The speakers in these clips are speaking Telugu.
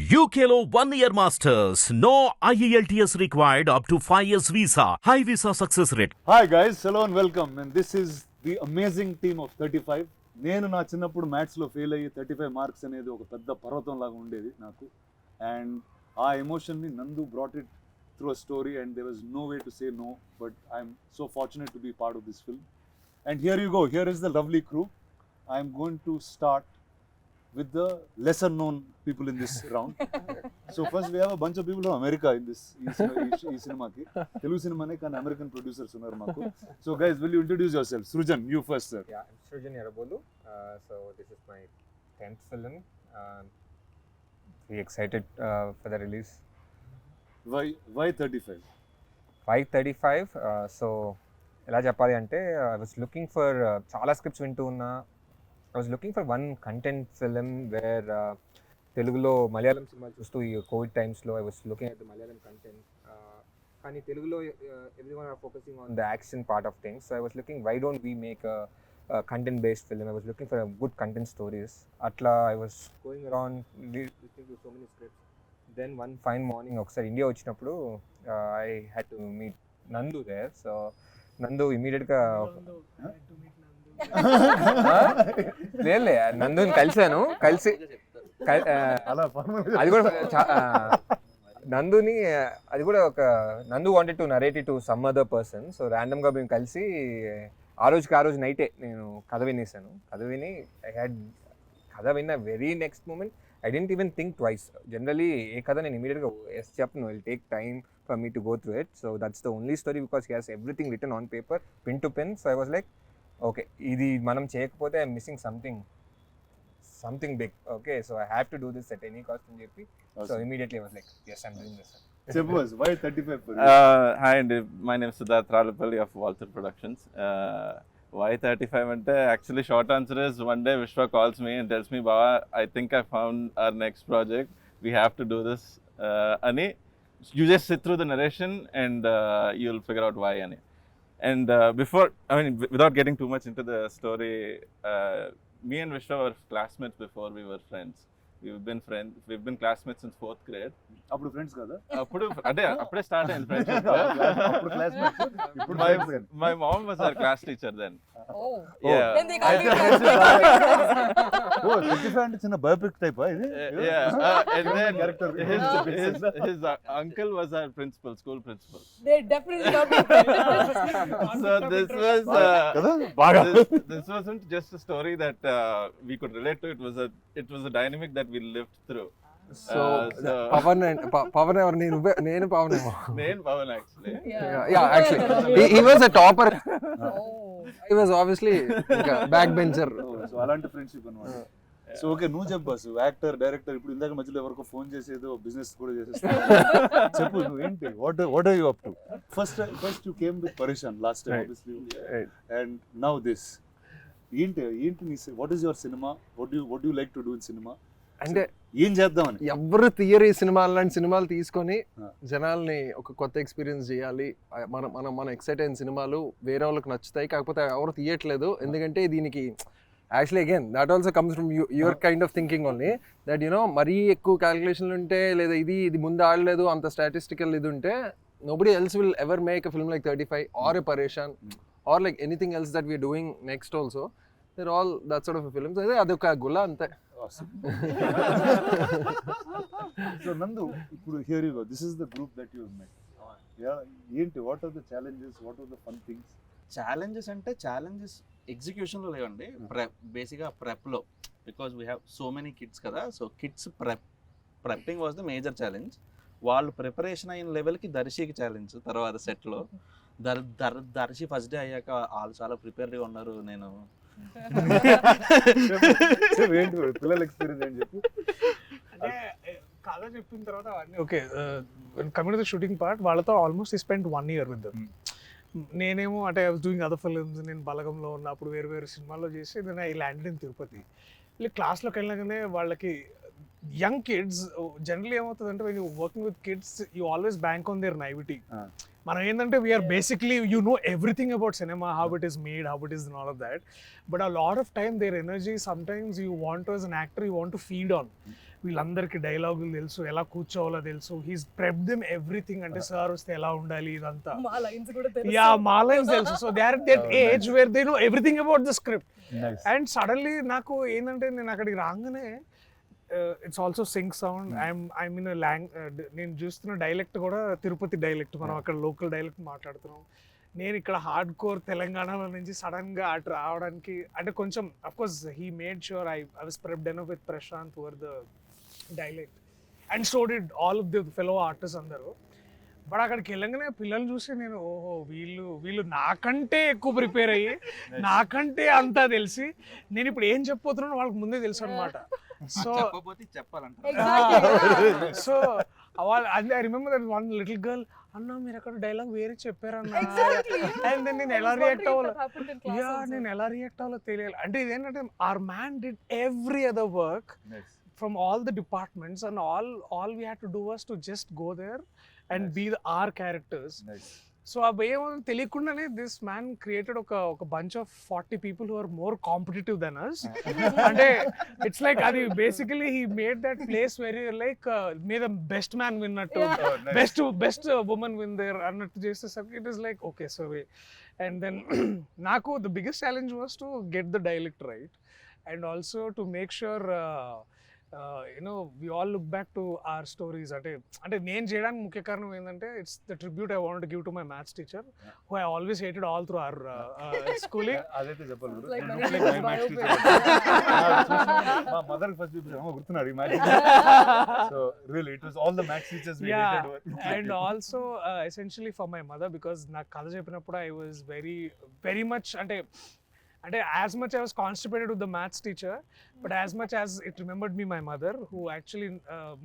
UKLO 1 year masters. No IELTS required up to 5 years visa. High visa success rate. Hi guys, hello and welcome. And this is the amazing team of 35. నేను నా చిన్నప్పుడు మ్యాథ్స్లో ఫెయిల్ అయ్యి 35 మార్క్స్ అనేది ఒక పెద్ద పర్వతం లాగా ఉండేది నాకు. అండ్ ఆ ఎమోషన్ని Nandu brought it through a story and there was no way to say no, but I'm so fortunate to be part of this film. And here you go, here is the lovely crew. I'm going to start with the lesser known people in this round. So first we have a bunch of people from America in this cinema ki Telugu cinema ne kan American producers unnaru maaku. So guys, will you introduce yourselves? Srujan, you first, sir. Yeah, I'm Srujan Yarabolu. So this is my 10th film. Very excited for the release. Why 35? Why 35? So ఎలా చెప్పాలి అంటే I was looking for చాలా స్క్రిప్ట్స్ వింటూ ఉన్నా. I was looking for one content film where తెలుగులో మలయాళం సినిమాలు చూస్తూ ఈ కోవిడ్ టైమ్స్లో I was looking at the Malayalam content, కానీ తెలుగులో everyone are focusing on the action part of things. So I was looking, why don't we make a content based film? I was looking for a good content stories. Atla I was going around listening to so many scripts. Then one fine morning ఒకసారి ఇండియా వచ్చినప్పుడు I had to meet Nandu there. So Nandu immediately లేదులే నందుని కలిసి అది కూడా నందుని అది కూడా ఒక నందు wanted to narrate it to some other person. So ర్యాండమ్గా మేము కలిసి ఆ రోజు నైటే నేను కథ వినేసాను. కథ విన్న very next moment I didn't even think twice. Generally ఏ కథ నేను ఇమీడియట్గా ఎస్ చెప్పను, will take time for me to go through it. So that's the only story because he has everything written on paper, pen to pen. So I was like, okay ఇది మనం చేయకపోతే I'm missing something big. Okay, so I have to do this at any cost అని చెప్పి so immediately I was like yes, I'm doing this. Suppose why 35 for you? Hi అండి, my name is Siddharth Ralapalli of Walter Productions. Why 35 అంటే actually short answer is one day Vishwa calls me and tells me, Baba, I think I found our next project, we have to do this ani. You just sit through the narration and you'll figure out why ani. And without getting too much into the story, me and Vishwa were classmates before we were friends. We've been classmates since 4th grade. అప్పుడు ఫ్రెండ్స్ కదా? అప్పుడే స్టార్ట్ అయింది ఫ్రెండ్షిప్. అప్పుడు క్లాస్మేట్స్, ఇప్పుడు My mom was our class teacher then. Oh. Yeah. Then they call you ఓ 35 అంటే చిన్న బయోపిక్ టైప్ ఇది. And then Character. his uncle was our school principal. They definitely got me. So this was కదా బాగా this wasn't just a story that we could relate to. It was a dynamic that we lived through. So Pawan ఎవరు? నేను పవన్ ఏమో. నేను Pawan actually. Actually he was a topper. He was obviously back bencher. So అలాంటి ఫ్రెండ్షిప్ అన్నమాట. సో ఓకే, నువ్వు చెప్పు బాసు, యాక్టర్ డైరెక్టర్. ఇప్పుడు ఇందాక మధ్యలో ఎవరికో ఫోన్ చేసేదో బిజినెస్ కూడా చేసేస్తావు. చెప్పు నువ్వు ఏంటి, what are you up to? First you came with Pareshan last time obviously, and now this. ఏంటి నీ what is your cinema? What do you like to do in cinema? అంటే ఏం చేద్దామని ఎవరు థియరీ సినిమాలు లాంటి సినిమాలు తీసుకొని జనాల్ని ఒక కొత్త ఎక్స్పీరియన్స్ చేయాలి. మన ఎక్సైట్ అయిన సినిమాలు వేరే వాళ్ళకి నచ్చుతాయి, కాకపోతే ఎవరు తీయట్లేదు. ఎందుకంటే దీనికి actually again that also comes from your kind of thinking only, that you know మరీ ఎక్కువ క్యాలిక్యులేషన్లు ఉంటే, లేదా ఇది ముందు ఆడలేదు అంత స్టాటిస్టికల్ ఇది ఉంటే, nobody else will ever make a film like 35 or a Pareshan or like anything else that we are doing next also. They're all that sort of a films. అదొక గుల్ల అంతే. సో నందు, ఇప్పుడు here you go, this is the group that you met. ఏంటి, what are the challenges, what are the fun things? Challenges ఎగ్జిక్యూషన్లో లేవండి, బేసిక్గా ప్రెప్లో. Because we have so many kids కదా, so kids prepping was the major challenge. వాళ్ళు ప్రిపరేషన్ అయిన లెవెల్కి దర్శికి ఛాలెంజ్. తర్వాత సెట్లో దర్శి ఫస్ట్ డే అయ్యాక వాళ్ళు చాలా ప్రిపేర్డ్గా ఉన్నారు. నేను ఏంటి పిల్లల ఎక్స్పీరియన్స్ అని చెప్పి కథ చెప్పిన తర్వాత okay coming to the shooting part, వాళ్ళతో almost I spend 1 year with them. నేనేమో అంటే I was doing other films. నేను బలగంలో ఉన్నప్పుడు వేరు సినిమాల్లో చేసి then I landed in Tirupati. క్లాస్లోకి వెళ్ళగానే వాళ్ళకి యంగ్ కిడ్స్ జనరల్లీ ఏమవుతుందంటే when you working with kids you always bank on their naivety. మనం ఏంటంటే we are basically you know everything about cinema, how it is made, how it is and all of that. But a lot of time there energy sometimes you want as an actor you want to feed on. వీళ్ళందరికీ డైలాగులు తెలుసు, ఎలా కూర్చోవాలో తెలుసు. He's prep them everything. అంటే సార్ వస్తే ఎలా ఉండాలి ఇదంతా. మా లైన్స్ కూడా తెలుసు. యా, మా లైన్స్ తెలుసు. So they are that age where they know everything about the script. Nice. And suddenly నాకు ఏంటంటే నేను అక్కడికి రాగానే it's also sync sound. I mean నేను చూస్తున్న డైలెక్ట్ కూడా తిరుపతి డైలెక్ట్, మనం అక్కడ లోకల్ డైలెక్ట్ మాట్లాడుతున్నాం. నేను ఇక్కడ హార్డ్ కోర్ తెలంగాణలో నుంచి సడన్గా అటు రావడానికి అంటే కొంచెం of course he made sure I was prepped enough with Prashant for the dialect and so did all of the fellow artist అందరూ. బట్ అక్కడికి వెళ్ళగానే పిల్లలు చూసి నేను ఓహో వీళ్ళు నాకంటే ఎక్కువ ప్రిపేర్ అయ్యి నాకంటే అంతా తెలిసి నేను ఇప్పుడు ఏం చెప్పబోతున్నానో వాళ్ళకి ముందే తెలుసు అనమాట. సో చెప్పకపోతే చెప్పాలంట. Exactly. సో వాళ్ళు I remember that one little girl, అన్న మీరు అక్కడ డైలాగ్ వేరే చెప్పారన్న. Exactly. అండ్ దెన్ నేను ఎలా That's రియాక్ట్ what అవ్వాలి, happened in class yeah also. నేను ఎలా రియాక్ట్ అవ్వాలో తెలియాలి. అంటే ఇదేంటంటే our man did every other work Nice. from all the departments and all we had to do was to just go there and be our characters. Nice. So అవి ఏమో తెలియకుండానే దిస్ మ్యాన్ క్రియేటెడ్ ఒక bunch of 40 people who are more competitive than us. అంటే ఇట్స్ లైక్ అది basically he made that place very like may the best man విన్నట్టు, బెస్ట్ ఉమెన్ విన్ దేర్ అన్నట్టు చేసేసరికి it is like okay so and then నాకు the biggest challenge was to get the dialect right and also to make sure you know we all look back to our stories. అంటే నేను చేయడానికి ముఖ్య కారణం ఏంటంటే it's the tribute I want to give to my maths teacher who I always hated all through our schooling. అదైతే చెప్పాలి bro. Like You many look like people's my maths bio teacher. మా mother ఫస్ట్ చూపించాము గుర్తున్నారు ఈ maths. So really it was all the maths teachers we Yeah, hated. and also essentially for my mother because నాకు కథ చెప్పినప్పుడు I was very much అంటే as much I was constipated with the maths teacher, but as much as it remembered me my mother who actually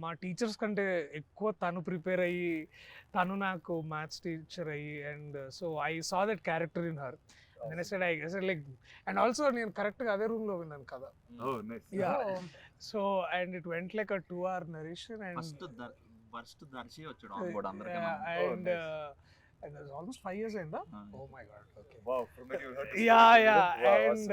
మా టీచర్స్ కంటే ఎక్కువ తను ప్రిపేర్ అయ్యి తను నాకు మ్యాథ్స్ టీచర్ అయ్యి and so I saw that character in her. Then I said like and also నేను కరెక్ట్గా అదే రూమ్లో విన్నాను కదా. Oh nice. Yeah. Oh. So and it went like a 2-hour narration and first Darshi వచ్చాడు ఆన్ బోర్డ్ అందరికీ. and and it was almost 5 years in that. Oh my god. Okay. Wow, from when you heard this Yeah, story, yeah. wow, And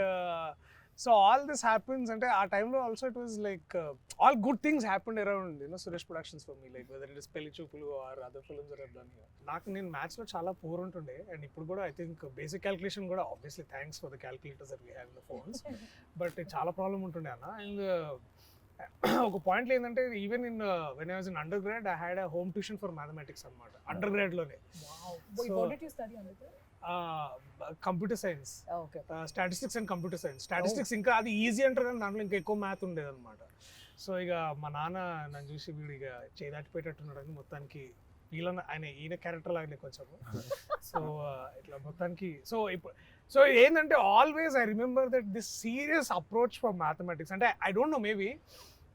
so all this happens and our time lo also it was like all good things happened around Suresh Productions for me, like whether it is Pelli Choopulu or other films that I've done here. Naaku nenu maths lo chaala poor untunde and ippudu kuda I think basic calculation kuda obviously thanks for the calculators that we have in the phones but chaala problem untunde anna. And ఒక పాయింట్లో ఏంటంటే even in when I was in undergrad I had a home tuition for mathematics అనమాట అండర్ గ్రాడ్లోనే. Wow. Wait, So- what did you study on it? Computer science, Oh, okay. Statistics and computer science. Statistics ఇంకా అది ఈజీ అంటారు కానీ దాంట్లో ఇంకా ఎక్కువ మ్యాథ్ ఉండేది అనమాట. సో ఇక మా నాన్న నన్ను చూసి వీడు ఇక చేదాటిపోయేటట్టున్నాడు అని మొత్తానికి ఈయన క్యారెక్టర్ లాగానే కొంచెం. సో ఇట్లా మొత్తానికి సో ఏంటంటే always I remember that this serious approach for mathematics. అంటే ఐ డోంట్ నో మేబీ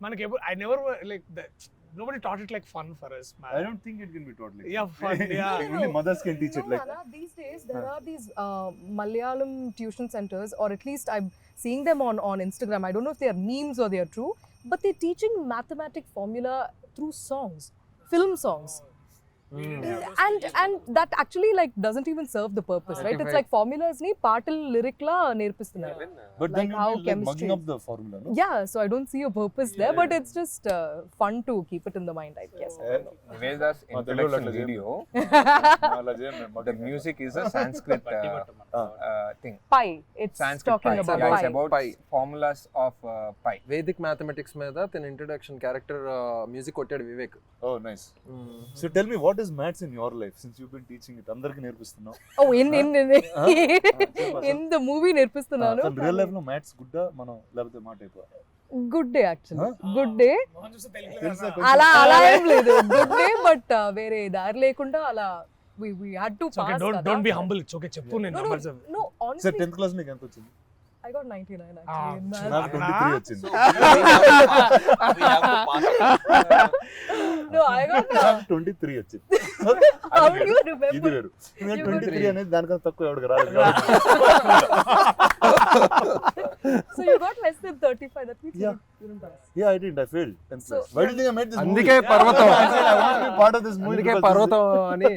మనకి I never like nobody taught it like fun for us. I don't think it can be taught like Yeah, fun. Yeah. Only mothers can teach it No, like Nana, these days there are these Malayalam tuition centers, or at least I'm seeing them on Instagram. I don't know if they are memes or they are true, but they're teaching mathematic formula through songs, film songs. And that actually like doesn't even serve the purpose, right? It's like formulas ni పాటల లిరిక్ లా నేర్పిస్తున్నారు. But then Like you'll how be like chemistry mugging is. up the formula, no? Yeah, so I don't see a purpose there, but it's just fun to keep it in the mind, I guess. Niveda's introduction video, అలా చేయం మేము, the mugging. music is a Sanskrit thing. Pi, it's Sanskrit talking pi. about Yeah, pi. it's about Pi. formulas of pi. Vedic mathematics మీద తన ఇంట్రొడక్షన్ క్యారెక్టర్ మ్యూజిక్ కొట్టాడు Vivek. Oh nice. So tell me, what is maths in your life since you've been teaching it? అందరికి నేర్పిస్తున్నావు. Oh, in the movie నేర్పిస్తున్నాను. రియల్ లైఫ్ లో మ్యాథ్స్ గుడ్ మనం లేకపోతే మాట ఎక్కువ? Good day actually, good day. తెలుసా అలా ఏం లేదు, గుడ్ డే, బట్ వేరే దారి లేకుండా అలా we had to pass. Don't be humble. It's okay. చెప్పు నేను numbers అవి. No, sir honestly 10th class నీకు ఎంత వచ్చింది? I got 99 actually in maths. నాకు 23 వచ్చింది. No, I got 23 వచ్చింది. how do you ఇది remember? వేరు. నేను You got 23 అనేది దానికన్నా తక్కువ ఎవరికి రాలేదు. So you got less than 35. That means Yeah. you didn't pass. Yeah, I did. I failed 10th So- class. Why do you think I made this movie? అందుకే పర్వతం. I said I want to be part of this movie. అందుకే because this is- పర్వతం అని.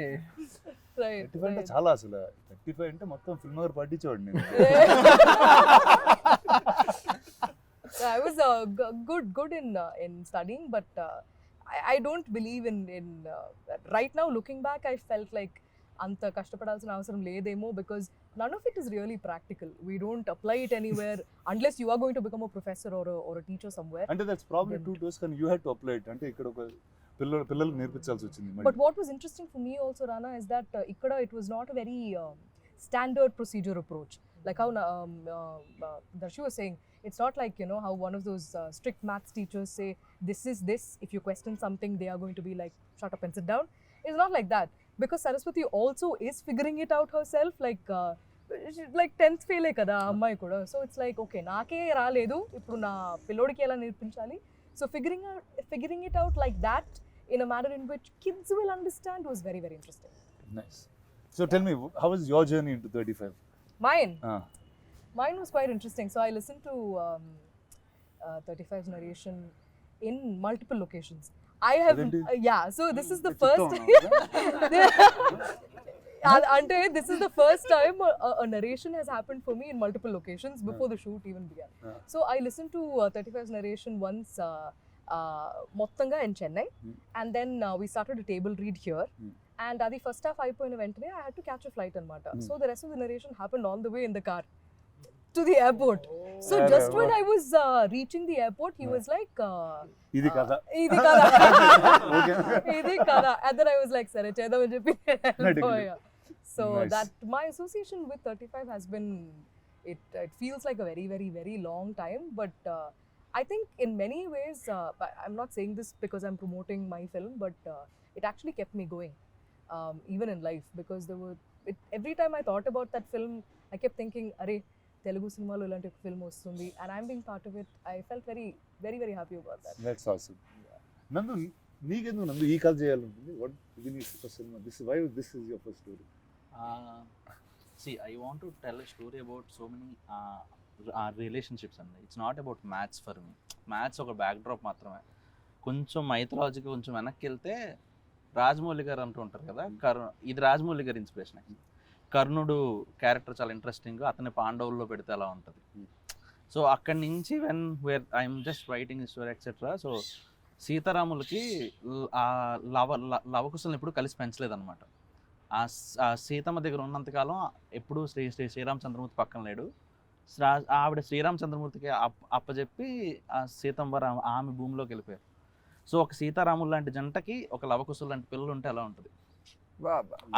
Right. 35 అంటే చాలా అసలు 35 అంటే మొత్తం ఫిల్మ్ నగర్ పట్టించేవాడు నేను. I was good in studying, but I don't believe in right now. Looking back, I felt like anta kashtapadalsina avasaram ledemo, because none of it is really practical. We don't apply it anywhere unless you are going to become a professor or a teacher somewhere. అంటే దట్స్ ప్రాబ్లీ 2 డోస్ కానీ you had to apply it. అంటే ఇక్కడ ఒక పిల్లలకు నేర్పించాల్సి వచ్చింది. But what was interesting for me also, Rana, is that ikkada it was not a very standard procedure approach. Like how Darshi was saying, it's not like, you know, how one of those strict maths teachers say, this is this, if you question something, they are going to be like, shut up and sit down. It's not like that. Because Saraswati also is figuring it out herself, like 10th fail kada అమ్మాయి కూడా. So it's like, okay, నాకే రాలేదు, ఇప్పుడు నా పిల్లోడికి ఎలా నేర్పించాలి. So figuring it out like that in a manner in which kids will understand was very, very interesting. Nice. So tell me, how was your journey into 35? Mine was quite interesting. So I listened to 35's narration in multiple locations. I haven't, so this is the first ante this is the first time a narration has happened for me in multiple locations before the shoot even began. So I listened to 35's narration once mottanga in Chennai, and then we started a table read here, and adi first half ayipoyina ventane I had to catch a flight anamata. So the rest of the narration happened on the way in the car to the airport. So just when I was reaching the airport, he was like, ఇది కదా ఇది kada ఇది kada, and then I was like, sare chedam అని చెప్పి వెళ్ళిపోయా. So Nice. that my association with 35 has been, it feels like a very, very, very long time, but I think in many ways, I'm not saying this because I'm promoting my film, but it actually kept me going, even in life, because every time I thought about that film, I kept thinking, are Telugu cinema lo ilanti oka film vastundi, and I'm being part of it. I felt very, very, very happy about that. That's awesome. నందు నీకెందుకు నందు ఈ కథ చేయాలనుకుంది? వాట్ ఇది నీ first cinema? This is your first story? See, I want to tell a story about so many relationships అండి. It's not about maths for me. Maths ఒక బ్యాక్డ్రాప్ మాత్రమే. కొంచెం మైథాలజీకి కొంచెం వెనక్కి వెళ్తే రాజమౌళి గారు అంటూ ఉంటారు కదా, ఇది రాజమౌళి గారి ఇన్స్పిరేషన్. కర్ణుడు క్యారెక్టర్ చాలా ఇంట్రెస్టింగ్, అతని పాండవుల్లో పెడితే ఎలా ఉంటుంది. సో అక్కడి నుంచి I'm just writing story etcetera. So సీతారాములకి ఆ లవకుశల్ని ఎప్పుడు కలిసి పెంచలేదన్నమాట. ఆ సీతమ్మ దగ్గర ఉన్నంతకాలం ఎప్పుడు శ్రీరామచంద్రమూర్తి పక్కన లేడు. ఆవిడ శ్రీరామచంద్రమూర్తికి అప్పచెప్పి ఆ సీతమ్మ ఆమె భూమిలోకి వెళ్ళిపోయారు. సో ఒక సీతారాములు లాంటి జంటకి ఒక లవకుశులు లాంటి పిల్లలు ఉంటే ఎలా ఉంటుంది.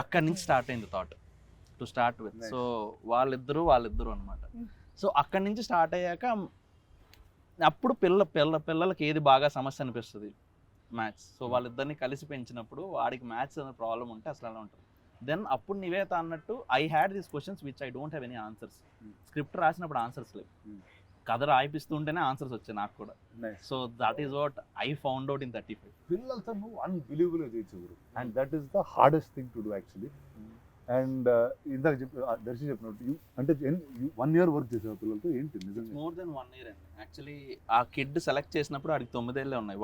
అక్కడి నుంచి స్టార్ట్ అయింది thought to start with. So వాళ్ళిద్దరూ అనమాట. సో అక్కడి నుంచి స్టార్ట్ అయ్యాక అప్పుడు పిల్లలకి ఏది బాగా సమస్య అనిపిస్తుంది, మ్యాథ్స్. సో వాళ్ళిద్దరిని కలిసి పెంచినప్పుడు వాడికి మ్యాథ్స్ అనే ప్రాబ్లం ఉంటే అసలు ఎలా ఉంటుంది. దెన్ అప్పుడు నివేత అన్నట్టు I had these questions which I don't have any answers. Script రాసినప్పుడు ఆన్సర్స్ లేవు, కథ రాయిపిస్తుంటేనే ఆన్సర్స్ వచ్చాయి నాకు కూడా. So that is what I found out in 35. పిల్లలతో నువ్వు అన్బిలీవబుల్గా చేయొచ్చు, and that is the hardest thing to do actually. And ఇందాక దర్శి చెప్పినట్టు అంటే 1 year వర్క్ చేసావు పిల్లలతో, ఏంటి నిజంగా? మోర్ దెన్ 1 year అండి. యాక్చువల్లీ ఆ కిడ్ సెలెక్ట్ చేసినప్పుడు వాడికి 9 ఏళ్ళే ఉన్నాయి.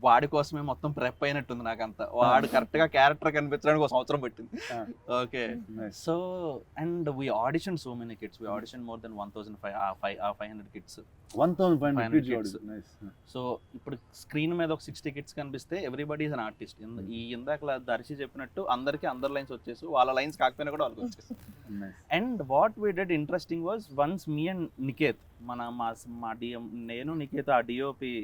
వాడి కోసమే మొత్తం ప్రెప్ అయినట్టుంది నాకంతా. వాడు కరెక్ట్గా క్యారెక్టర్ కనిపించడానికి 1 సంవత్సరం పట్టింది. Okay. So and we audition so many kids. We audition more than 1,500 kids. 1,500 kids. So ఇప్పుడు స్క్రీన్ మీద ఒక 60 కిడ్స్ కనిపిస్తే ఎవ్రీబడి ఈజ్ అన్ ఆర్టిస్ట్. ఇందాక దర్శి చెప్పినట్టు అందరి లైన్స్ వచ్చేసి వాళ్ళ లైన్స్ కాకపోయినా కూడా వాళ్ళకి వచ్చేసి. And what we did interesting was once me and Niket, మా డిఎం, నేను నికేత్ ఆ డిఓపి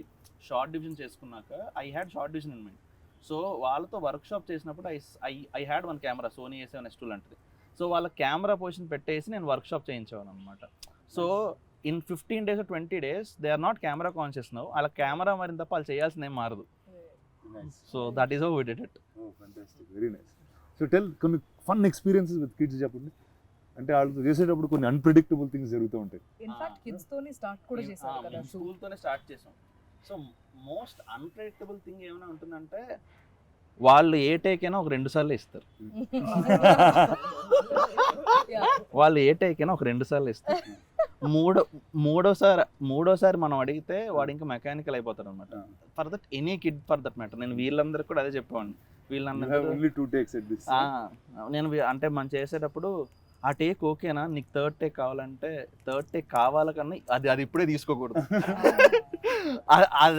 షార్ట్ డివిజన్ చేసుకున్నాక I had shot division in mind. So వాళ్ళతో వర్క్షాప్ చేసినప్పుడు I had 1 camera, Sony A7S2 లాంటిది. సో వాళ్ళ కెమెరా పొజిషన్ పెట్టేసి నేను వర్క్షాప్ చేయించేవాను అనమాట. So in 15 days or 20 days they are not camera conscious now. వాళ్ళ కెమెరా మారిన తప్ప వాళ్ళు చేయాల్సింది ఏం మారదు. So that is how we did it. Very nice. So tell కొన్ని ఫన్ ఎక్స్పీరియన్సెస్ విత్ కిడ్స్ చెప్పండి. అంటే వాళ్ళతో చేసేటప్పుడు కొన్ని అన్ప్రెడిక్టబుల్ థింగ్స్ జరుగుతూ ఉంటాయి. ఇన్ఫాక్ట్ కిడ్స్ తోనే స్టార్ట్ కూడా చేశారు కదా, స్కూల్తోనే స్టార్ట్ చేసాం. సో మోస్ట్ అన్ప్రెడిక్టబుల్ థింగ్ ఏమైనా ఉంటుందంటే వాళ్ళు ఏ టేక్ అయినా ఒక 2 సార్లు ఇస్తారు. వాళ్ళు ఏ టేక్ అయినా ఒక 2 సార్లు ఇస్తారు. మూడోసారి మనం అడిగితే వాడు ఇంకా మెకానికల్ అయిపోతాడు అనమాట. For that any kid for that matter. నేను వీళ్ళందరికీ కూడా అదే చెప్పేవాడిని. వీళ్ళందరూ నేను అంటే మనం చేసేటప్పుడు ఆ టేక్ ఓకేనా, నీకు థర్డ్ టేక్ కావాలంటే థర్డ్ టేక్ కావాలి కన్నా అది ఇప్పుడే తీసుకోకూడదు.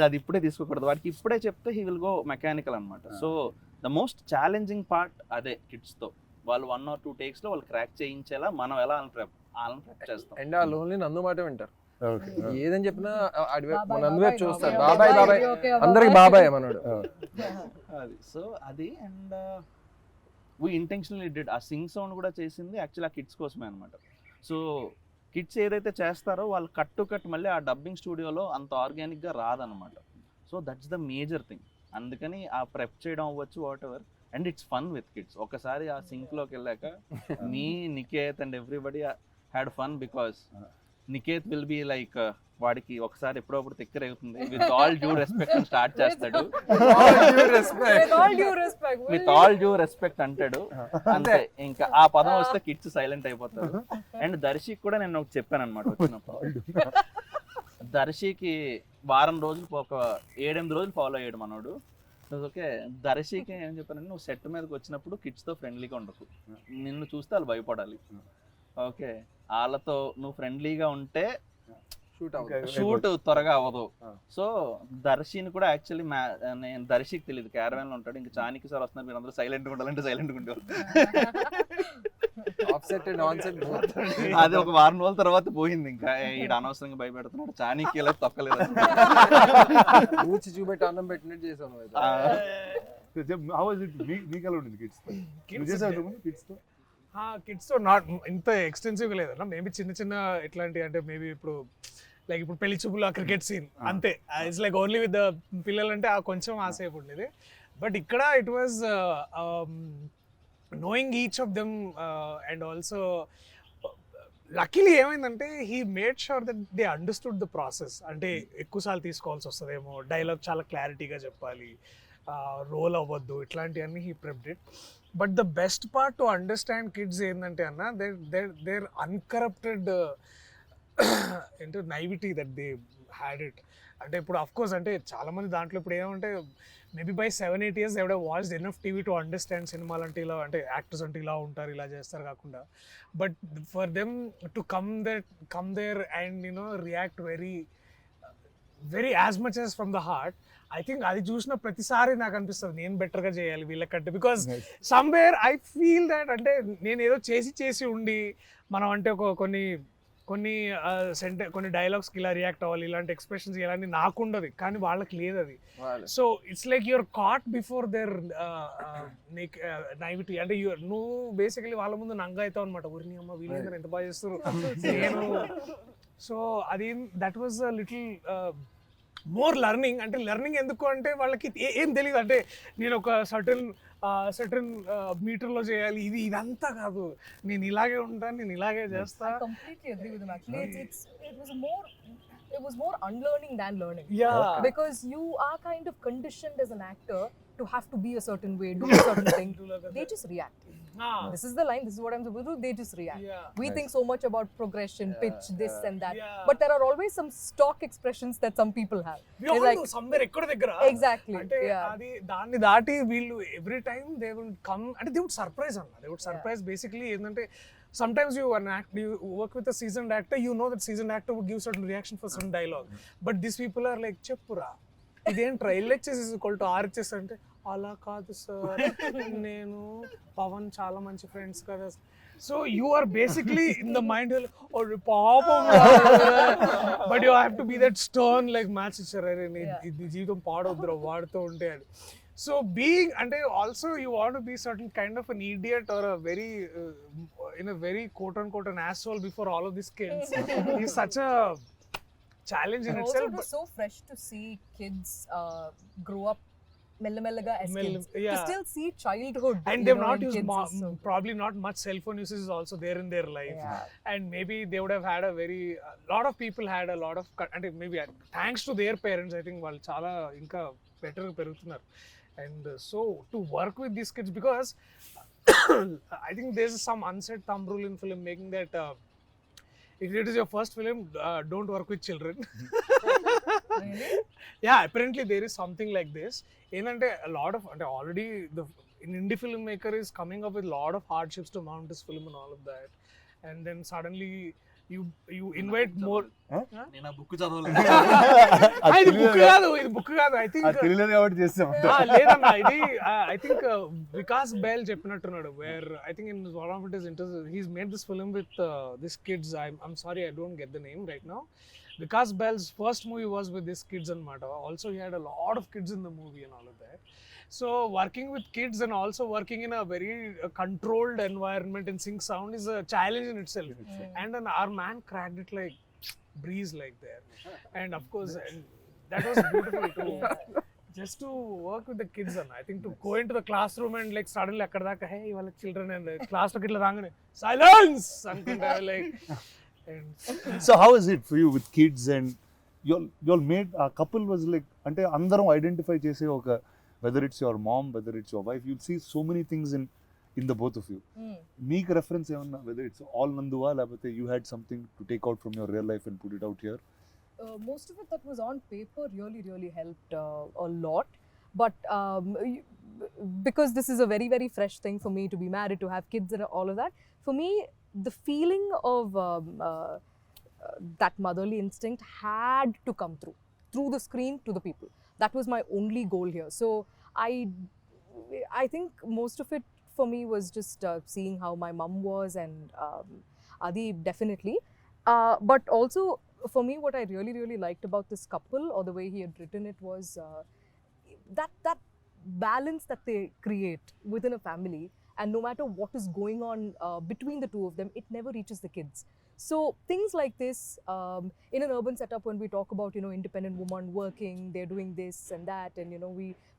అది ఇప్పుడే తీసుకోకూడదు, వాడికి ఇప్పుడే చెప్తే హీ విల్ గో మెకానికల్ అనమాట. So the most challenging part అదే కిడ్స్తో. వాళ్ళు 1 or 2 టేక్స్లో వాళ్ళు క్రాక్ చేయించేలా మనం ఎలా వాళ్ళని ప్రెప్ చేస్తాం. అండ్ ఆ లోన్లీ నందు మాట వింటారు, ఏదని చెప్పినా బాబాయ్, నందు వైపు చూస్తారు. బాబాయ్, బాబాయ్ బాబాయ్ ఓకే, అందరికి బాబాయ్ మనోడు. అది సో అది. అండ్ వీ ఇంటెన్షనల్లీ డిడ్ ఆ సింగ్ సౌండ్ కూడా చేసింది యాక్చువల్లీ ఆ కిడ్స్ కోసమే అనమాట. సో కిడ్స్ ఏదైతే చేస్తారో వాళ్ళు కట్ టు కట్ మళ్ళీ ఆ డబ్బింగ్ స్టూడియోలో అంత ఆర్గానిక్గా రాదనమాట. So that's the major thing. అందుకని ఆ ప్రెప్ చేయడం అవ్వచ్చు, whatever, and it's fun with kids. ఒకసారి ఆ సింక్లోకి వెళ్ళాక మీ Niket and everybody had fun because Niket will be like వాడికి ఒకసారి ఎప్పుడప్పుడు తిక్కరేగుతుంది, with all due respect start చేస్తాడు, విత్ ఆల్ డ్యూ రెస్పెక్ట్ అంటాడు అంతే. ఇంకా ఆ పదం వస్తే కిడ్స్ సైలెంట్ అయిపోతారు. అండ్ దర్శికి కూడా నేను ఒకటి చెప్పాను అనమాట వచ్చినప్పుడు. దర్శికి వారం రోజులు ఒక 7-8 రోజులు ఫాలో అయ్యాడు మనోడు. ఓకే, దర్శికి ఏం చెప్పానంటే, నువ్వు సెట్ మీదకి వచ్చినప్పుడు కిడ్స్తో ఫ్రెండ్లీగా ఉండకు, నిన్ను చూస్తే వాళ్ళు భయపడాలి. ఓకే, వాళ్ళతో నువ్వు ఫ్రెండ్లీగా ఉంటే షూట్ త్వరగా అవ్వదు. సో దర్శిని కూడా యాక్చువల్లీ నేను దర్శికి తెలియదు, క్యారవాన్లో ఉంటాడు. ఇంకా చానికి సార్ వస్తున్నారు, మీరు అందరూ సైలెంట్గా ఉండాలంటే సైలెంట్గా ఉండేవాళ్ళు. అది ఒక వారం రోజుల తర్వాత పోయింది. ఇంకా ఈడు అనవసరంగా భయపెడుతున్నాడు, చానికి ఇలా తొక్కలేదు. చూపెట్టి అన్నం పెట్టినట్టు చేసాను. కిడ్స్తో నాట్ ఇంత ఎక్స్టెన్సివ్గా లేదన్న, మేబీ చిన్న చిన్న ఎట్లాంటి అంటే మేబీ ఇప్పుడు లైక్ ఇప్పుడు పెళ్లి చూపులు ఆ క్రికెట్ సీన్ అంతే. It's like only with the పిల్లలు అంటే ఆ కొంచెం ఆసేపు ఉండేది. బట్ ఇక్కడ it was knowing each of them and also luckily ఏమైందంటే he made sure that they understood the process. అంటే ఎక్కువసార్లు తీసుకోవాల్సి వస్తుందేమో, డైలాగ్ చాలా క్లారిటీగా చెప్పాలి, రోల్ అవ్వద్దు, ఇట్లాంటివన్నీ he prepped it. But the best part to understand kids ఏంటంటే అన్న, దేర్ అన్కరప్టెడ్ ఏంటో నైవిటీ దట్ దే హ్యాడ్ ఇట్. అంటే ఇప్పుడు అఫ్ కోర్స్ అంటే చాలామంది దాంట్లో ఇప్పుడు ఏమంటే మేబీ బై 7-8 years ఎవడ watched enough TV to understand సినిమాలు అంటే ఇలా, అంటే యాక్టర్స్ అంటే ఇలా ఉంటారు, ఇలా చేస్తారు కాకుండా. But for them to come there and react very as much as from the heart. I think అది చూసిన ప్రతిసారి నాకు అనిపిస్తుంది నేను బెటర్గా చేయాలి వీళ్ళకంటే. Because somewhere I feel that అంటే నేను ఏదో చేసి ఉండి మనం అంటే కొన్ని డైలాగ్స్కి ఇలా రియాక్ట్ అవ్వాలి, ఇలాంటి ఎక్స్ప్రెషన్స్ ఇలాంటి నాకు ఉండదు, కానీ వాళ్ళకి లేదు అది. So it's like you're caught before their naivety. అంటే నువ్వు బేసికలీ వాళ్ళ ముందు నంగా అవుతావు అనమాట, ఊరిని అమ్మ వీళ్ళందరూ ఎంత బాగా చేస్తారు నేను. సో అది that was a little more learning. అంటే లెర్నింగ్ ఎందుకు అంటే వాళ్ళకి ఏం తెలియదు, అంటే నేను ఒక సర్టన్ మీటర్లో చేయాలి, ఇదంతా కాదు, నేను ఇలాగే ఉంటాను, నేను ఇలాగే చేస్తా. I completely agree with him. Actually, it was more unlearning than learning. Yeah. Because you are kind of conditioned as an actor to have to be a certain way, do a certain thing. They just react. This is the line, this is what I'm supposed to do, they just react. We think so much about progression, pitch, this and that. But there are always some stock expressions that some people have. Somewhere ఎక్కడ దగ్గర Exactly. అంటే అది దాన్ని దాటి వీళ్ళు every time they will come, అంటే దే వుడ్ సర్ప్రైజ్ అన్న. దే వుడ్ సర్ప్రైజ్ బేసిక్లీ ఏంటంటే sometimes you work with a seasoned actor, you know that seasoned actor would give certain reaction for certain dialogue. But these people are like, చెప్పురా ఇదేంట్రా LHS is equal to RHS అంటే, అలా కాదు సార్, నేను పవన్ చాలా మంచి ఫ్రెండ్స్ కదా. So you are basically in the mind పాపం, but you have to be that stern like match ఇచ్చారు, ఇది జీవితం పాడొద్దురా వాడుతూ ఉంటే అని. So being, and also you want to be certain kind of an idiot or a very in a very quote unquote an asshole before all of these kids is such a challenge in itself. Also, it was so fresh to see kids grow up mellaga as kids, to still see childhood, and they've not used probably not much cell phone usage is also there in their life. And maybe they would have had a lot of people had a lot of, and maybe thanks to their parents I think వాళ్ళు చాలా ఇంకా better పెరుగుతున్నారు. And so to work with these kids, because I think there's some unsaid thumb rule in filmmaking that if it is your first film, don't work with children. Really? Yeah, apparently there is something like this. ఏంటంటే a lot of, అంటే already an indie filmmaker is coming up with a lot of hardships to mount this film and all of that. and then suddenly you invite more. నేను ఆ బుక్ చదవలేదు. ఇది బుక్ కాదు, ఇది బుక్ కాదు. ఐ థింక్ తెలియలేదు కాబట్టి చేస్తాం. లేదన్నా, ఇది ఐ థింక్ వికాస్ బెల్ చెప్పినట్టున్నాడు, where I think in one of it is interview he's made this film with this kids. I'm sorry, I don't get the name right now. Vikas Bell's first movie was with these kids and Mata. Also, he had a lot of kids in the movie and all of that. So, working with kids and also working in a very controlled environment in sync sound is a challenge in itself. And then our man cracked it like breeze like there. And of course, and that was beautiful too. Just to work with the kids, and I think to go into the classroom and like suddenly akkada daka, hey, ivala children and class lo kitla rangane silence anukunta like. So how is it for you with kids and you'll made a couple was like ante andaram identify chese oka, whether it's your mom, whether it's your wife, you'll see so many things in the both of you. Meek reference evanna, whether it's all nanduva labate you had something to take out from your real life and put it out here. Most of it that was on paper really helped a lot, but because this is a very fresh thing for me to be married, to have kids and all of that, for me the feeling of that motherly instinct had to come through the screen to the people. That was my only goal here. So I think most of it for me was just seeing how my mum was, and Adi definitely, but also for me what I really liked about this couple, or the way he had written it, was that balance that they create within a family. And no matter what is going on between the two of them, it never reaches the kids. So things like this, in an urban setup, when we talk about, you know, independent woman working, they're doing this and that, and you know,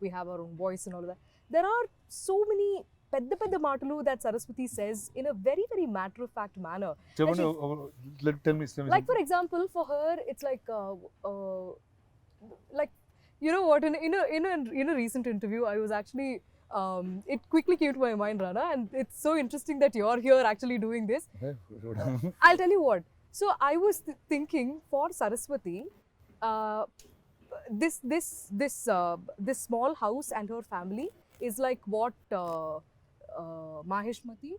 we have our own voice and all of that. There are so many pedda maatalu that Saraswati says in a very matter of fact manner. Tell me. Like for example, for her, it's like you know what? In a recent interview, I was actually. It quickly came to my mind, Rana, and it's so interesting that you're here actually doing this. I'll tell you what. So I was thinking for Saraswati, this small house and her family is like what Maheshmati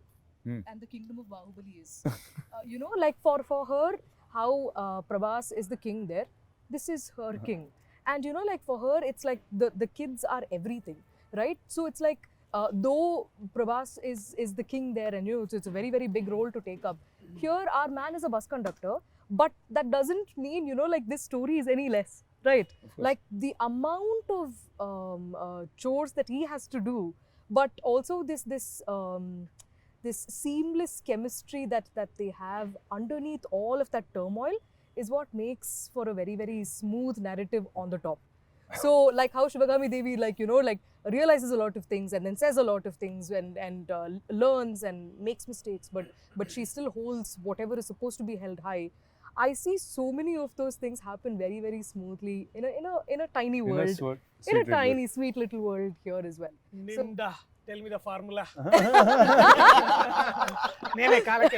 and the kingdom of Bahubali is. You know, like for her, how Prabhas is the king there. This is her king, and you know, like for her, it's like the kids are everything. Right? So it's like, though Prabhas is the king there, and you know, it's a very big role to take up. Here, our man is a bus conductor, but that doesn't mean, you know, like this story is any less, right? Like the amount of chores that he has to do, but also this seamless chemistry that they have underneath all of that turmoil is what makes for a very smooth narrative on the top. So like how Shivagami Devi, like, you know, like realizes a lot of things and then says a lot of things and learns and makes mistakes, but she still holds whatever is supposed to be held high. I see so many of those things happen very smoothly in a tiny world, in a tiny sweet little world here as well. Nimda, tell me the formula. Nene kalake.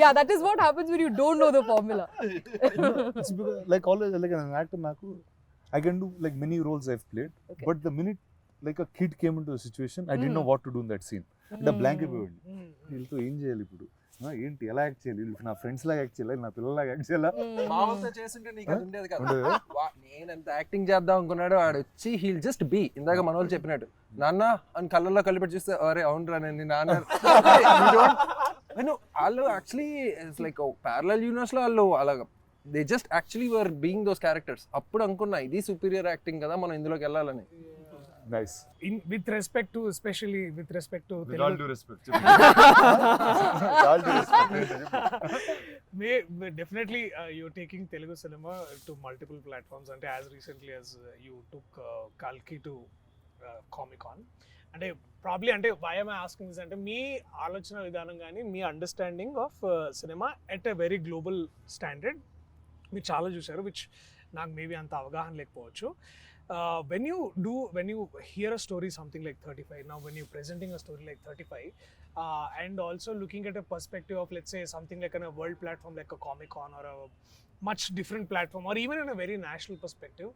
Yeah, that is what happens when you don't know the formula. It's because, like always, like an actor, I can do like many roles I've played, Okay. but the minute like a kid came into a situation, I didn't know what to do in that scene. The blank అయిపోయింది. వీళ్ళతో ఏం చేయాలి ఇప్పుడు, ఏంటి ఎలా యాక్ట్ చేయాలి, వీళ్ళు నా ఫ్రెండ్స్ లాగా యాక్ట్ చేయాలి, నా పిల్లలాగా యాక్ట్ చేయాలా. మామూలుగా చేస్తుంటే నీకు అది ఉండేది కదా. నేను ఎంత యాక్టింగ్ చేద్దాం అనుకున్నాడు, ఆడు వచ్చి హీల్ జస్ట్ బీ, ఇందాక మన వాళ్ళు చెప్పినట్టు నాన్న అని కళ్ళల్లో కలిపెట్టి చూస్తే అరే అవునరా నేను నాన్న. వాళ్ళు actually it's like parallel universe లో వాళ్ళు అలాగా they just actually were being those characters. అప్పుడు అనుకున్నా ఇది సుపీరియర్ యాక్టింగ్ కదా, మనం ఇందులోకి వెళ్ళాలని. Nice. With respect to, especially with respect to With Telugu, all due respect. With all due respect. definitely you're taking Telugu cinema to multiple platforms, and as recently as you took Kalki to Comic-Con. అంటే ప్రాబ్లీ అంటే why am I asking this అంటే మీ ఆలోచన విధానం కానీ మీ understanding of cinema at a very global standard మీరు చాలా చూశారు, విచ్ నాకు మేబీ అంత అవగాహన లేకపోవచ్చు. When you hear a story something like 35, now when you're presenting a story like 35, and also looking at a perspective of, let's say, something like on a world platform like a Comic-Con or a much different platform, or even in a very national perspective,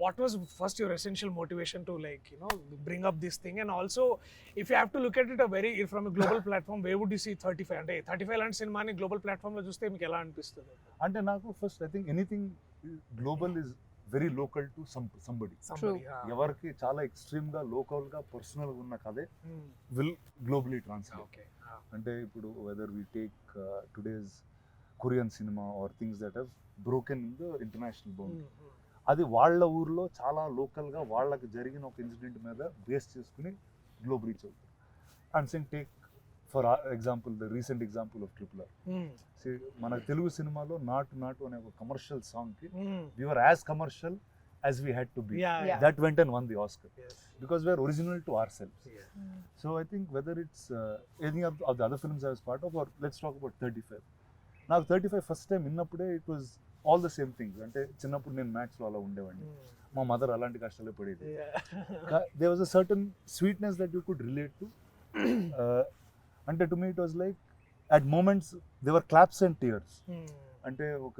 what was first your essential motivation to like, you know, bring up this thing? And also, if you have to look at it from a global platform, where would you see 35? అంటే 35 లాంటి సినిమాని గ్లోబల్ ప్లాట్ఫామ్లో చూస్తే మీకు ఎలా అనిపిస్తుంది? అంటే నాకు first I think anything global is very local to somebody. ఎవరికి చాలా ఎక్స్ట్రీమ్గా లోకల్గా పర్సనల్గా ఉన్న కథే విల్ గ్లోబలీ ట్రాన్స్లేట్. ఓకే. అంటే ఇప్పుడు whether we take today's Korean cinema or things that have broken in the international boundary, అది వాళ్ళ ఊర్లో చాలా లోకల్గా వాళ్ళకి జరిగిన ఒక ఇన్సిడెంట్ మీద బేస్ చేసుకుని గ్లోబల్ రీచ్ అవుతుంది. And saying take for example the recent example of RRR. మన తెలుగు సినిమాలో నాటు అనే ఒక కమర్షియల్ సాంగ్కి we were as commercial as we had to be. Yeah. That went and won the Oscar. Yes. Because we are original to ourselves. Yeah. So I think whether it's any of the other films I was part of, or let's talk about 35. Now 35 first time విన్నప్పుడే it was all the same things. అంటే చిన్నప్పుడు నేను మ్యాథ్స్లో అలా ఉండేవాడిని, మా మదర్ అలాంటి కష్టాలు పడేది. There was a certain sweetness that you could relate to. అంటే to me it was like at moments there were claps and tears. అంటే ఒక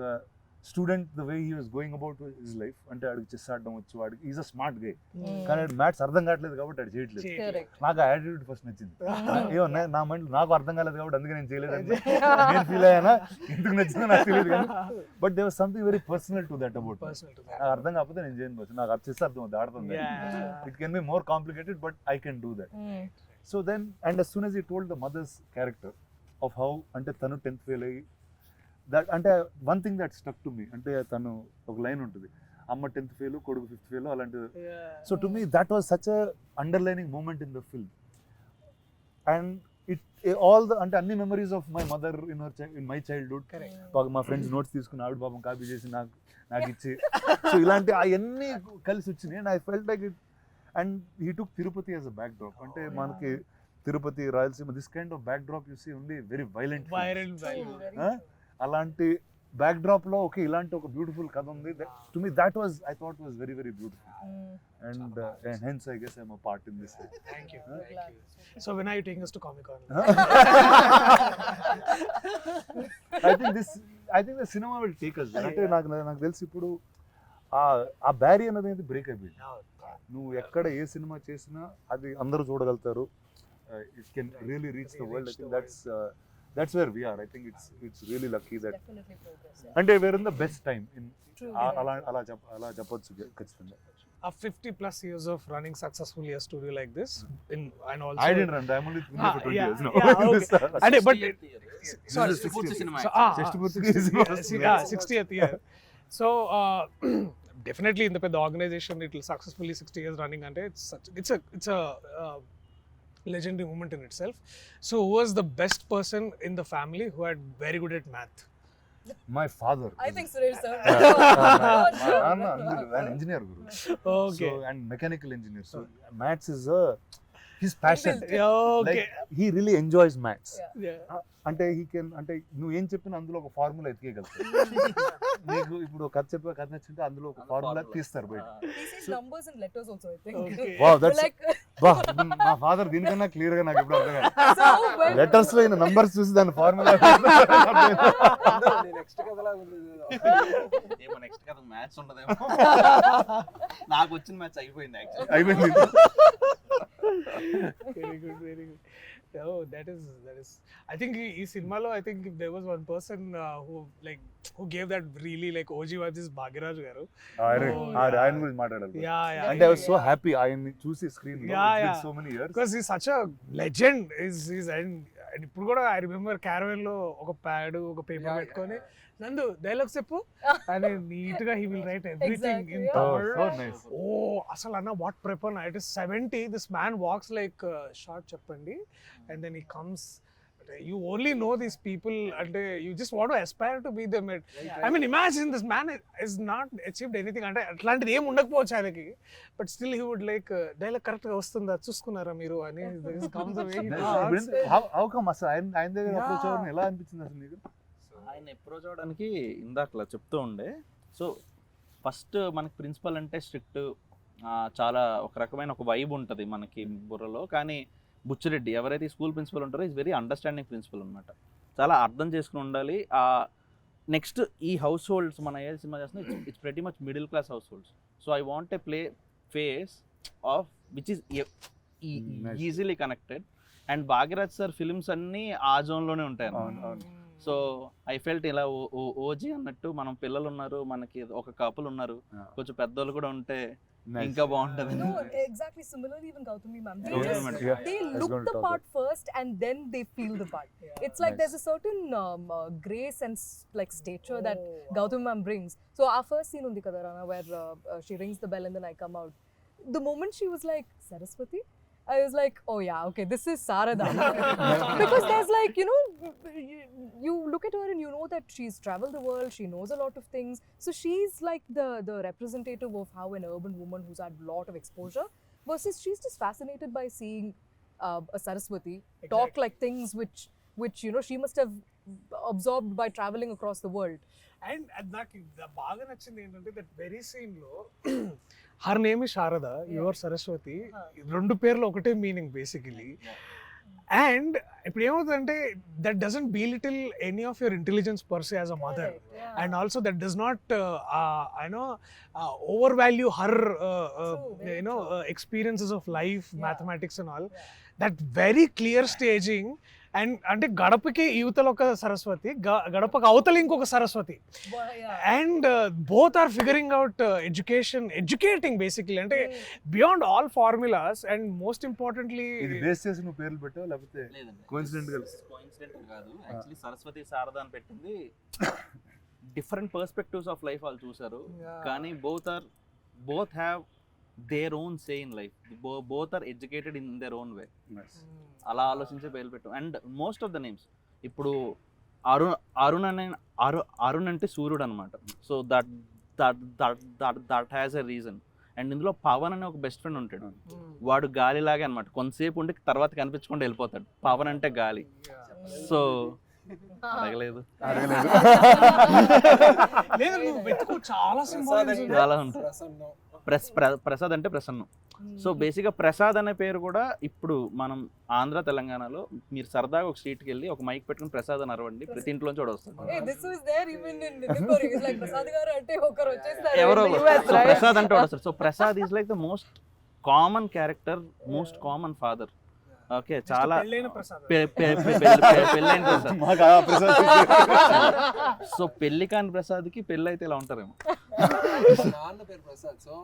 student the way he was going about his life, అంటే ఆడికి చెస్ ఆడడం వచ్చు, వాడికి ఈజ్ అ స్మార్ట్ గే, కానీ మ్యాథ్స్ అర్థం కావట్లేదు కాబట్టి ఆడు చేయట్లేదు. నాకు ఆ యాటిట్యూడ్ ఫస్ట్ నచ్చింది. ఏమో నా మైండ్ నాకు అర్థం కాలేదు కాబట్టి అందుకే నేను చేయలేదని నేను ఫీల్ అయ్యానా, ఎందుకు నచ్చిందో నాకు తెలియదు కానీ, but they was something very personal to that about. నాకు అర్థం కాకపోతే నేను చేయను, నాకు అది చేస్తే అర్థం అవుతుంది, ఆడుతుంది. It can be more complicated but I can do that. So then and as soon as he told the mother's character of how అంటే తను 10th ఫెయిల్ అయ్యి, దట్ అంటే one thing that stuck to me, అంటే తను ఒక లైన్ ఉంటుంది, అమ్మ 10th ఫెయిల్ కొడుకు 5th ఫెయిల్ అలాంటిది. So to me that was such a underlining moment in the film. And it all the అంటే అన్ని memories of my mother in my childhood, మా ఫ్రెండ్స్ నోట్స్ తీసుకుని ఆవిడ పాపం కాపీ చేసి నాకు ఇచ్చి, సో ఇలాంటి అవన్నీ కలిసి వచ్చినాయి. And I felt like it. And he took Tirupati as a backdrop. అంటే మనకి Tirupati, Rayalaseema, this kind of backdrop you see only very violent. అలాంటి బ్యాక్ డ్రాప్ లో ఓకే ఇలాంటి ఒక బ్యూటిఫుల్ కథ ఉంది. To me that was I thought was very very beautiful. And hence I guess I'm a part in this. Thank you. So when are you taking us to Comic-Con? I think the cinema will take us there. అంటే నాకు తెలిసి ఇప్పుడు ఆ బ్యారియర్ అనేది బ్రేక్ అయిపోయింది. నువ్వు ఎక్కడ ఏ సినిమా చేసినా అది అందరూ చూడగలుగుతారు. It can really reach the world. I think that's where we are. I think it's really lucky that Definitely progress. అంటే we're in the best time in అలా చెప్పొచ్చు ఖచ్చితంగా. 50 plus years of running successfully a studio like this, and also I didn't run. I'm only been there for 20 years now. And but sorry, 60th cinema. 60th year. So definitely in the పెద్ద organization it will successfully 60 years running అంటే it's a legendary moment in itself. So who was the best person in the family who had very good at math? My father. I think Suresh sir. An engineer guru. Okay. So, and mechanical engineer. So maths is his passion. Okay. Like he really enjoys maths. Yeah. అంటే he can అంటే నువ్వు ఏం చెప్పినా అందులో ఒక ఫార్ములా ఎతికేయగలుగుతావు. నీకు ఇప్పుడు కథ చెప్పే కథ నచ్చింటే అందులో ఒక ఫార్ములా తీస్తారు బయట. He sees numbers and letters also, I think. Okay. Wow, that's Like మా ఫాదర్ దీనికన్నా క్లియర్ గా నాకు ఎప్పుడు అర్థం కాదు. so when లెటర్స్ లో నంబర్స్ చూసి దాని ఫార్ములా నెక్స్ట్ కథలా ఉంది. ఏమో నెక్స్ట్ కదా మ్యాథ్స్ ఉండదేమో. నాకు వచ్చిన మ్యాథ్స్ అయిపోయింది యాక్చువల్లీ. అయిపోయింది. Very good. Oh, that is. I think ఈ సినిమాలో I think if there was one person who gave that really like OG vibes is Bhagyaraju గారు. ఆయన గురించి మాట్లాడాలి. Yeah. అంటే ఐ వాస్ సో హ్యాపీ ఆయన్ని చూసి స్క్రీన్ లో with so many years. Because he's such a legend. He's and ఇప్పుడు కూడా I remember caravan లో ఒక ప్యాడ్ ఒక పేపర్ పెట్టుకొని నందు డైలాగ్ చెప్పు అని నీట్ గా he will write everything in Tamil. So nice. అసలు అన్న what proper it is 70. This man walks like short చెప్పండి and then he comes. You only know these people and you just want to aspire to be them. I mean, imagine this man is not achieved anything అంటే అట్లాంటిది ఏం ఉండకపోవచ్చు ఆయనకి, but still he would like dialogue correct గా వస్తుందా చూసుకున్నారా మీరు అని హౌ కమ్ అసలు ఆయన దగ్గర అప్రోచ్ అవ్వడం ఎలా అనిపించింది అసలు నీకు? ఆయన అప్రోచ్ అవడానికి ఇందాకలా చెప్తూ ఉండే. సో ఫస్ట్ మనకి ప్రిన్సిపల్ అంటే స్ట్రిక్ట్, చాలా ఒక రకమైన ఒక వైబ్ ఉంటుంది మనకి బుర్రలో. కానీ బుచ్చిరెడ్డి ఎవరైతే స్కూల్ ప్రిన్సిపల్ ఉంటారో ఈజ్ వెరీ అండర్స్టాండింగ్ ప్రిన్సిపల్ అనమాట. చాలా అర్థం చేసుకుని ఉండాలి. నెక్స్ట్ ఈ హౌస్ హోల్డ్స్ మన ఏ సినిమా చేస్తున్నా it's pretty much middle class house holds. So I want a play face of which is nice. Easily connected. And Bhagyaraj sir films అన్నీ ఆ జోన్లోనే ఉంటాయి. సో ఐ ఫెల్ట్ ఇలా ఓజీ అన్నట్టు మనం పిల్లలు ఉన్నారు, మనకి ఒక కపుల్ ఉన్నారు, కొంచెం పెద్దోళ్ళు కూడా ఉంటే ఇంకా బాగుంటది. No, exactly. Similarly, even Gautami ma'am, they Gautami just ma'am. they I was look going to the talk part first and then they feel the part. It's like Nice. there's a certain grace and like stature that Gautami ma'am brings. So our first scene undi kada Rana, where she rings the bell and then I come out. The moment she was like Saraswati, I was like, oh yeah, okay, this is Sarada. Because there's like, you know, you look at her and you know that she's traveled the world, she knows a lot of things. So she's like the representative of how an urban woman who's had a lot of exposure, versus she's just fascinated by seeing a Saraswati talk like things which you know she must have absorbed by traveling across the world. And నాకు బాగా నచ్చింది ఏంటంటే దట్ వెరీ సీన్ లో her name is Sharada, your Saraswati, రెండు పేర్లు ఒకటే మీనింగ్ బేసికలీ. అండ్ ఇప్పుడు ఏమవుతుందంటే that doesn't belittle any of your intelligence per se as a mother, and also that does not over value her experiences of life, mathematics and all. That very clear staging. And అంటే గడపకి యువతల ఒక సరస్వతి, గడపకి అవతల ఇంకొక Saraswati, and both are figuring out educating basically, అంటే beyond all formulas. And most importantly ఇది బేస్ చేసి నువ్వు పేర్లు పెట్టావు లేకపోతే కోఇన్సిడెంట్ గా? కాదు, యాక్చువల్లీ సరస్వతి శారద అని పెట్టింది డిఫరెంట్ పర్స్పెక్టివ్స్ ఆఫ్ లైఫ్ వాళ్ళు చూసారు, కానీ both have their own say in life. Both are educated in their own way. అలా ఆలోచించే పేర్లు పెట్టు. And most of the names ఇప్పుడు అరుణ్ అంటే సూర్యుడు అనమాట. So that has a reason. And ఇందులో పవన్ అనే ఒక బెస్ట్ ఫ్రెండ్ ఉంటాడు, వాడు గాలిలాగే అనమాట, కొంతసేపు ఉండి తర్వాత కనిపించకుండా వెళ్ళిపోతాడు. పవన్ అంటే గాలి. సో అడగలేదు, చాలా ఉంటుంది. ప్రసాద్ అంటే ప్రసన్నం. సో బేసిక్గా ప్రసాద్ అనే పేరు కూడా ఇప్పుడు మనం ఆంధ్ర తెలంగాణలో మీరు సరదాగా ఒక స్ట్రీట్కి వెళ్ళి ఒక మైక్ పెట్టుకుని ప్రసాద్ అని అరవండి, ప్రతి ఇంట్లోంచి కూడా వస్తుంది. ఎవరో ప్రసాద్ అంటే వస్తారు. So Prasad is like the most common character, most common father. Okay, చాలా పెళ్ళైన ప్రసాద్. సో పెళ్లి కాని ప్రసాద్కి పెళ్ళి అయితే ఇలా ఉంటారేమో. నాన్న పేరు Prasad. So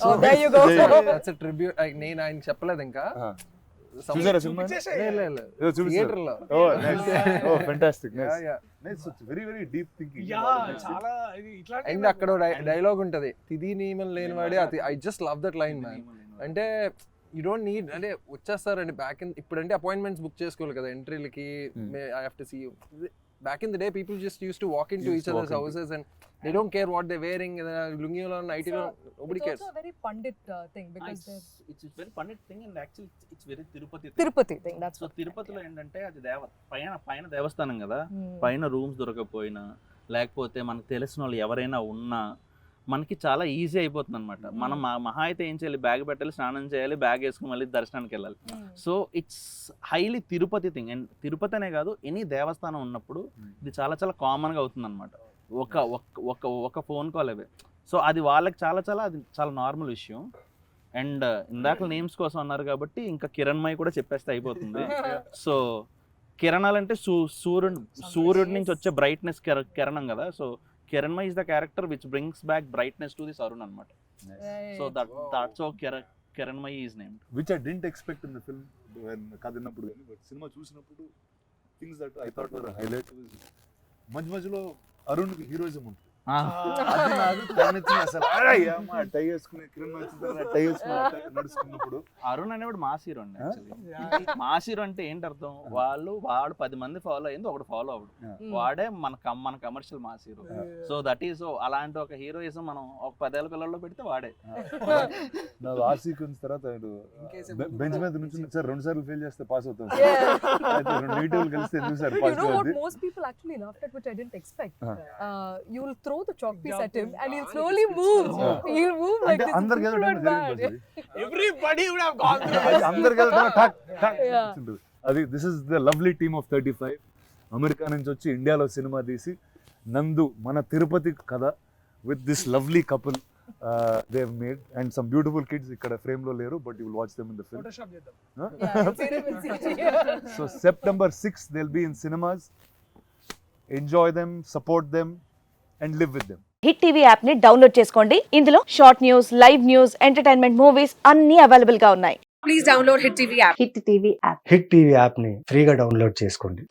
Oh, there you go. That's a tribute. నేను ఆయన చెప్పలేదు ఇంకా. చూసారా సినిమా? థియేటర్ లో. Oh nice, oh fantastic, nice nice, very very deep thinking. చాలా ఇది ఇట్లాంటి. అండ్ అక్కడ డైలాగ్ ఉంటది, తిది నియమం లేనివాడే అతి. I just love that line man. అంటే యూ డోంట్ నీడ్, అంటే వచ్చేస్తారండి బ్యాక్ ఇన్. ఇప్పుడంటే అపాయింట్మెంట్స్ బుక్ చేసుకోవాలి కదా ఎంట్రీలకి. I have to see you. Back in the day, people just used to walk into each other's houses and they don't care what they're wearing. Lungi lo, nighty lo, nobody cares. It's also a very Pandit thing because it's very Pandit thing, and actually it's very Tirupati thing. That's so తిరుపతిలో ఏంటంటే అది పైన దేవస్థానం కదా, పైన రూమ్స్ దొరకకపోయినా లేకపోతే మనకు తెలిసిన వాళ్ళు ఎవరైనా ఉన్నా మనకి చాలా ఈజీ అయిపోతుంది అనమాట. మనం మహా అయితే ఏం చేయాలి, బ్యాగ్ పెట్టాలి, స్నానం చేయాలి, బ్యాగ్ వేసుకుని మళ్ళీ దర్శనానికి వెళ్ళాలి. So it's highly Tirupati thing. And Tirupati అనే కాదు, ఎనీ దేవస్థానం ఉన్నప్పుడు ఇది చాలా చాలా కామన్గా అవుతుంది అనమాట. ఒక ఫోన్ కాల్ అవే. సో అది వాళ్ళకి అది చాలా నార్మల్ విషయం. అండ్ ఇందాక నేమ్స్ కోసం అన్నారు కాబట్టి ఇంకా కిరణ్మయి కూడా చెప్పేస్తే అయిపోతుంది. సో కిరణాలంటే సూర్యుడి నుంచి వచ్చే బ్రైట్నెస్ కిరణం కదా. So Kiranmai is the character which brings back brightness to this Arun anamata. So that's how Kiranmai is named. Which I didn't expect in the film when kadinappudu gaani, but cinema chusinappudu things that I thought were a highlight was majlo Arun ki heroism untundi. అది నాకు తనచ్చి అసలు అమ్మా టై వేసుకుని కిరణ్ వచ్చిన టై వేసుకుని నడుచుకున్నప్పుడు. అరుణ్ అనేవాడు మాస్ హీరో అండి. యాక్చువల్లీ మాస్ హీరో అంటే ఏంటి అర్థం, వాడు 10 మంది ఫాలో అయింది, ఒకడు ఫాలో అవడు, వాడే మన commercial mass hero. So that is, అలాంటి ఒక హీరోయిజం మనం ఒక 10 ఏళ్ల పిల్లల్లో పెడితే వాడే. నాకు ఆ సీక్వెన్స్ తర్వాత బెంచ్ మీద నుంచి సార్ 2 సార్లు ఫెయిల్ చేస్తే పాస్ అవుతాం, అయితే 2 నెగటివ్లు కలిస్తే ఎందుకు సార్ పాస్ అవుతుంది? You know what most people actually laughed at, which I didn't expect. You will throw the chalk piece at him and he'll slowly move. He'll move like this. అందరికి Everybody would have gone through. అందరికి ఠక్ ఠక్ అది. This is the lovely team of 35. America నుంచి వచ్చి ఇండియాలో సినిమా తీసి నందు మన తిరుపతి కథ with this lovely couple they have made and some beautiful kids ఇక్కడ ఫ్రేమ్ లో లేరు, but you will watch them in the film. Photoshop చేద్దాం. Yeah, I'll see them in CG. So September 6th they'll be in cinemas. Enjoy them, support them and live with them. Hit TV app ని డౌన్లోడ్ చేసుకోండి. ఇందులో short news, live news, entertainment movies అన్ని అవైలబుల్ గా ఉన్నాయి. Please download hit TV app. Hit TV app hit TV యాప్ని ఫ్రీగా డౌన్లోడ్ చేసుకోండి.